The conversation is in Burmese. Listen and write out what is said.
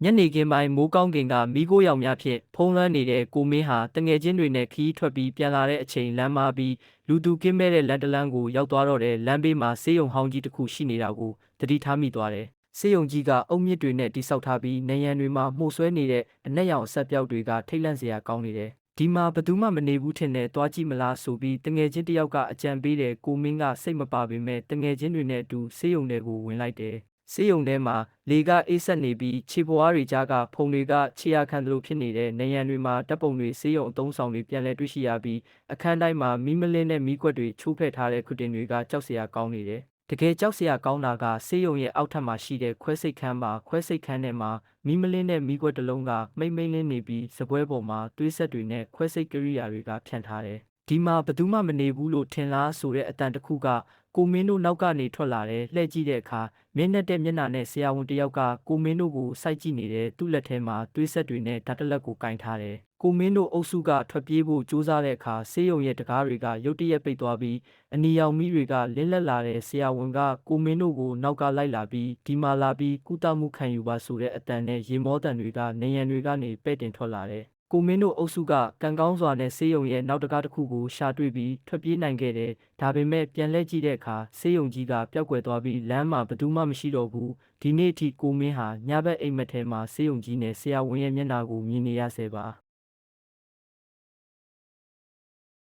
ညနေခင်းပိုင်းမိုးကောင်းကင်ကမီးခိုးရောင်များဖြင့်ဖုံးလွှမ်းနေတဲ့ကိုမင်းဟာတငယ်ချင်းတွေနဲ့ခရီးထွက်ပြီးပြန်လာတဲ့အချိန်လမ်းမပြီးလူသူကင်းမဲ့တဲ့လမ်းတစ်လမ်းကိုရောက်သွားတော့တဲ့လမ်းဘေးမှာဆေးရုံဟောင်းကြီးတစ်ခုရှိနေတာကိုသတိထားမိသွားတယ်။ဆေးရုံကြီးကအုတ်မြစ်တွေနဲ့တိဆောက်ထားပြီးနေရန်တွေမှာမှုဆွဲနေတဲ့အနက်ရောင်အဆက်ပြောက်တွေကထိတ်လန့်စရာကောင်းနေတယ်။ဒီမှာဘသူမှမနေဘူးထင်နဲ့သွားကြည့်မလားဆိုပြီးတငယ်ချင်းတစ်ယောက်ကအကြံပေးတယ်ကိုမင်းကစိတ်မပါပေမဲ့တငယ်ချင်းတွေနဲ့အတူဆေးရုံတွေကိုဝင်လိုက်တယ်။ဆေးရုံထဲမှာလေကအေးဆက်နေပြီးခြေပွားတွေကြားကဖုံတွေကခြေရခံသလိုဖြစ်နေတဲ့နေရန်တွေမှာတပ်ပုံတွေဆေးရုံအသုံးဆောင်တွေပြန်လည်တွေ့ရှိရပြီးအခန်းတိုင်းမှာမီးမလင်းတဲ့မီးခွက်တွေချိုးဖဲ့ထားတဲ့ခုတင်တွေကကြောက်စရာကောင်းနေတယ်။တကယ်ကြောက်စရာကောင်းတာကဆေးရုံရဲ့အောက်ထပ်မှာရှိတဲ့ခွဲစိတ်ခန်းမှာခွဲစိတ်ခန်းထဲမှာမီးမလင်းတဲ့မီးခွက်တစ်လုံးကမိမ့်လင်းနေပြီးစပွဲပေါ်မှာသွေးဆက်တွေနဲ့ခွဲစိတ်ကိရိယာတွေကဖြန့်ထားတယ်။ဒီမှာဘသူမှမနေဘူးလို့ထင်လားဆိုတဲ့အတန်တစ်ခုကကိုမင်းတို့နောက်ကနေထွက်လာတယ်လှည့်ကြည့်တဲ့အခါမျက်နှာတဲ့မျက်နှာနဲ့ဆရာဝန်တစ်ယောက်ကကိုမင်းတို့ကိုစိုက်ကြည့်နေတယ်သူ့လက်ထဲမှာသွေးဆက်တွေနဲ့ဓာတ်တလက်ကိုကင်ထားတယ်ကိုမင်းတို့အုပ်စုကထွက်ပြေးဖို့ကြိုးစားတဲ့အခါဆေးရုံရဲ့တကားတွေကရုတ်တရက်ပိတ်သွားပြီးအနီရောင်မီးတွေကလင်းလက်လာတဲ့ဆရာဝန်ကကိုမင်းတို့ကိုနောက်ကလိုက်လာပြီးဒီမှာလာပြီးကုသမှုခံယူပါဆိုတဲ့အတန်နဲ့ရေမောတန်တွေကနေရန်တွေကနေပဲ့တင်ထွက်လာတယ်ကိုမင်းတို့အုပ်စုကကံကောင်းစွာနဲ့ဆေးရုံရဲ့နောက်တကားတစ်ခုကိုရှာတွေ့ပြီးထွက်ပြေးနိုင်ခဲ့တယ်။ဒါပေမဲ့ပြန်လှည့်ကြည့်တဲ့အခါဆေးရုံကြီးကပျောက်ကွယ်သွားပြီးလမ်းမှာဘယ်သူမှမရှိတော့ဘူး။ဒီနေ့အထိကိုမင်းဟာညဘက်အိမ်မက်ထဲမှာဆေးရုံကြီးနဲ့ဆရာဝန်ရဲ့မျက်နှာကိုမြင်နေရဆဲပါ။